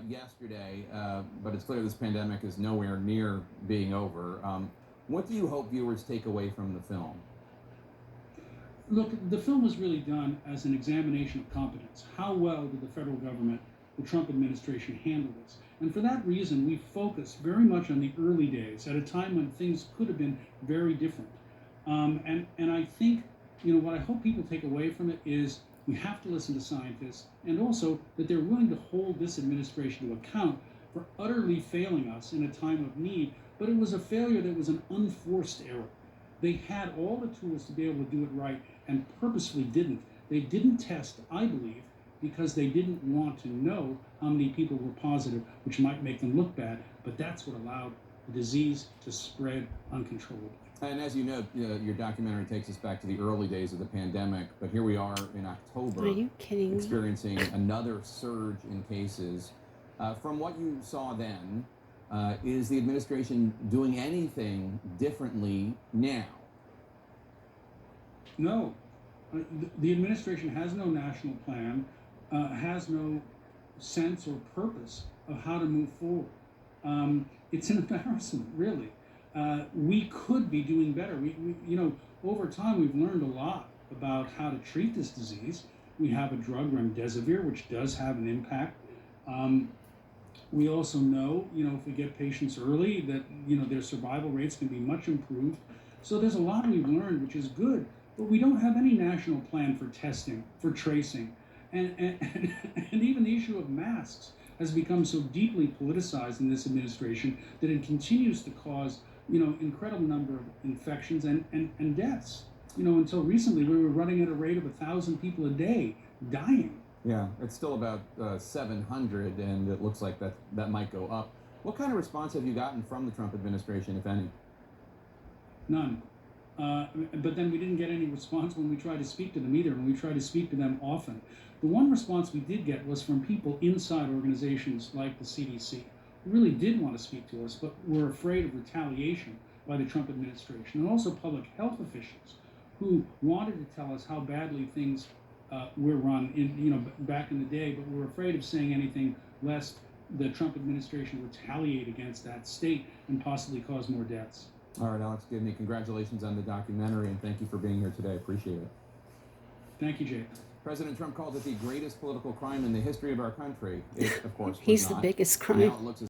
Yesterday, but it's clear this pandemic is nowhere near being over. What do you hope viewers take away from the film? Look, the film was really done as an examination of competence. How well did the federal government, the Trump administration, handle this? And for that reason, we focused very much on the early days at a time when things could have been very different. And I think, what I hope people take away from it is we have to listen to scientists, and also that they're willing to hold this administration to account for utterly failing us in a time of need. But it was a failure that was an unforced error. They had all the tools to be able to do it right and purposefully didn't. They didn't test, I believe, because they didn't want to know how many people were positive, which might make them look bad, but that's what allowed the disease to spread uncontrollably. And as you know, your documentary takes us back to the early days of the pandemic, but here we are in October. Are you kidding me? Experiencing another surge in cases. From what you saw then, is the administration doing anything differently now? No. The administration has no national plan, has no sense or purpose of how to move forward. It's an embarrassment, really. We could be doing better. Over time, we've learned a lot about how to treat this disease. We have a drug, remdesivir, which does have an impact. We also know, if we get patients early, that, their survival rates can be much improved. So there's a lot we've learned, which is good, but we don't have any national plan for testing, for tracing. And even the issue of masks has become so deeply politicized in this administration that it continues to cause, incredible number of infections and deaths. Until recently, we were running at a rate of 1,000 people a day dying. Yeah, it's still about 700, and it looks like that might go up. What kind of response have you gotten from the Trump administration, if any? None. But then we didn't get any response when we tried to speak to them either, and we tried to speak to them often. The one response we did get was from people inside organizations like the CDC, who really did want to speak to us, but were afraid of retaliation by the Trump administration, and also public health officials who wanted to tell us how badly things were run back in the day, but were afraid of saying anything lest the Trump administration retaliate against that state and possibly cause more deaths. All right, Alex Gibney, congratulations on the documentary, and thank you for being here today. Appreciate it. Thank you, Jake. President Trump called it the greatest political crime in the history of our country. It, of course, was He's not. the biggest crime. Now it looks as